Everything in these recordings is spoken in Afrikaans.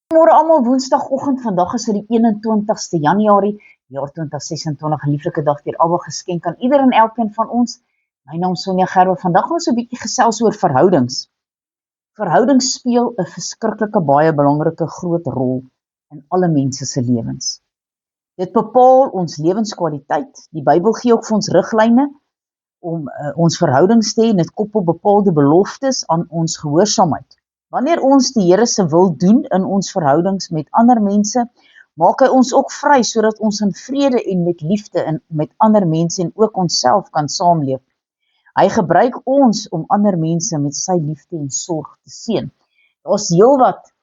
Môre almal, Woensdagoggend, vandag is dit die 21ste Januarie, jaar 2026, 'n lieflike dag deur Abba geskenk aan ieder en elkeen van ons. My naam is Sonja Gerwe. Vandag gaan ons 'n bietjie gesels oor verhoudings. Verhoudings speel 'n verskriklike baie belangrike groot rol in alle mense se lewens. Dit bepaal ons lewenskwaliteit. Die Bybel gee ook vir ons riglyne om ons verhoudings te hê en dit koppel bepaalde beloftes aan ons gehoorsaamheid. Wanneer ons die Here se wil doen in ons verhoudings met ander mense, maak hy ons ook vry sodat ons in vrede en met liefde en met ander mense en ook onsself kan saamleef. Hy gebruik ons om ander mense met sy liefde en sorg te seën. Daar's heelwat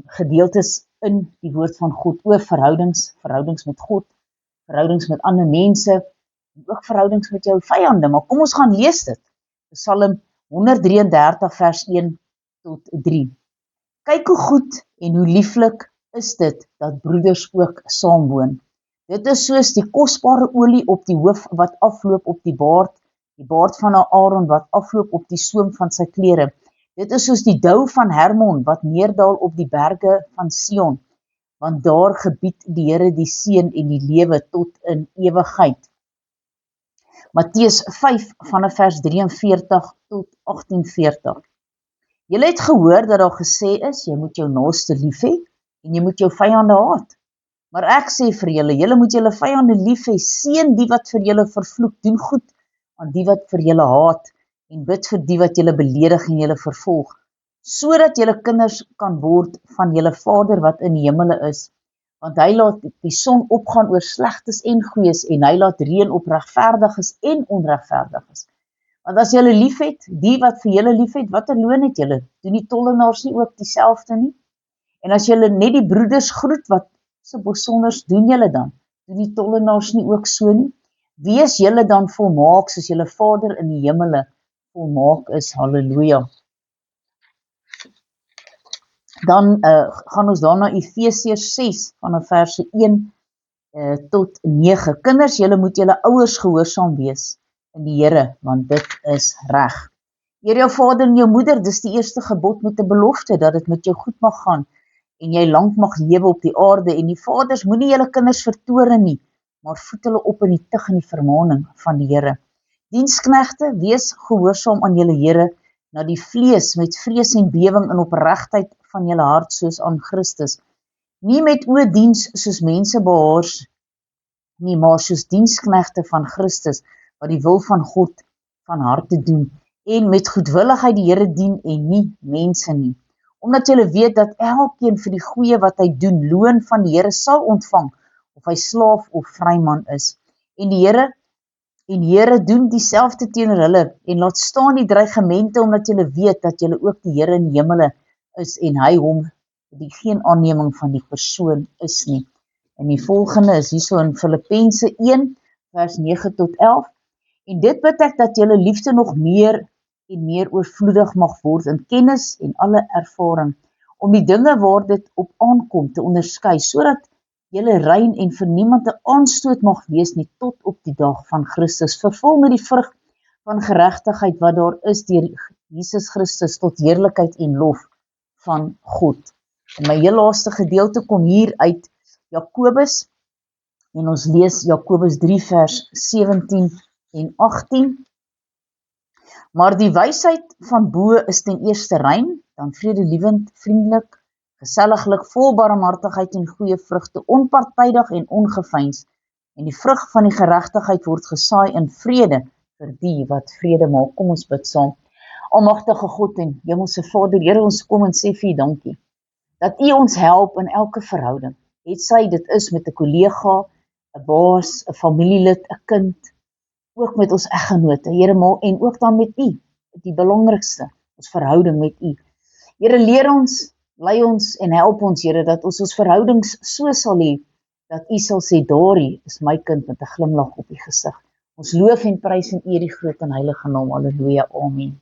gedeeltes in die woord van God oor verhoudings met God, verhoudings met ander mense, en ook verhoudings met jou vyande, maar kom ons gaan lees dit. Psalm 133 vers 1 tot 3. Kyk hoe goed en hoe lieflik is dit dat broeders ook saamwoon. Dit is soos die kosbare olie op die hoof wat afloop op die baard van Aaron wat afloop op die soem van sy klere. Dit is soos die dou van Hermon wat neerdal op die berge van Sion, want daar gebied die Here die seën en die lewe tot in ewigheid. Matteus 5 vanaf vers 43 tot 48. Julle het gehoor dat daar gesê is, jy moet jou naaste lief hê en jy moet jou vyande haat. Maar ek sê vir julle, julle moet julle vyande lief hê, seën die wat vir julle vervloek, doen goed aan die wat vir julle haat en bid vir die wat julle beledig en julle vervolg, sodat julle kinders kan word van julle Vader wat in die hemele is, want hy laat die son opgaan oor slegtes en goeies en hy laat reën op regverdiges en onregverdiges. Want as julle lief het, die wat vir julle lief het, watter loon het julle? Doen die tollenaars nie ook dieselfde nie? En as julle net die broeders groet, wat so besonders doen julle dan? Doen die tollenaars nie ook so nie? Wees julle dan volmaak, soos julle Vader in die hemele volmaak is. Halleluja. Dan gaan ons daarna Efesiërs 6, vanaf verse 1 tot 9. Kinders, julle moet julle ouers gehoorsaam wees in die Here, want dit is reg. Eer jou vader en jou moeder, dis die eerste gebod met 'n belofte, dat dit met jou goed mag gaan, en jy lank mag lewe op die aarde, en die vaders moenie julle kinders vertoren nie, maar voed hulle op in die tug en die vermaaning van die Here. Diensknegte, wees gehoorsaam aan julle Here, na die vlees, met vrees en bewing en opregtheid van julle hart, soos aan Christus. Nie met oediens soos mense behaars nie, maar soos diensknegte van Christus, wat die wil van God van harte doen, en met goedwilligheid die Here dien en nie mense nie. Omdat julle weet dat elkeen vir die goeie wat hy doen, loon van die Here sal ontvang, of hy slaaf of vryman is. En die Here doen dieselfde teenoor hulle, en laat staan die dreigemente, omdat julle weet dat julle ook die Here in die hemele is, en hy hom die geen aanneming van die persoon is nie. En die volgende is hierso in Filippense 1, vers 9 tot 11, en dit bid ek dat julle liefde nog meer en meer oorvloedig mag word in kennis en alle ervaring, om die dinge waar dit op aankom te onderskei, sodat julle rein en vir niemand 'n aanstoot mag wees nie, tot op die dag van Christus, vervul met die vrug van geregtigheid wat daar is deur Jesus Christus, tot heerlikheid en lof van God. En my heel laaste gedeelte kom hier uit Jakobus, en ons lees Jakobus 3 vers 17 en 18. Maar die wysheid van bo is ten eerste rein, dan vredelievend, vriendelik, geselliglik, vol barmhartigheid en goeie vrugte, onpartydig en ongeveins, en die vrug van die geregtigheid word gesaai in vrede vir die wat vrede maak. Kom ons bid saam. Almagtige God en Hemelse Vader, Here, ons kom en sê vir U dankie, dat U ons help in elke verhouding, het sy dit is met 'n kollega, 'n baas, 'n familielid, 'n kind, ook met ons eggenote, Here, en ook dan met U, die belangrikste, ons verhouding met U. Here, leer ons, lei ons en help ons, Here, dat ons verhoudings so sal hê, dat U sal sê, daarie is my kind met 'n glimlag op die gesig. Ons loof en prys en eer die groot en heilige naam, halleluja, amen.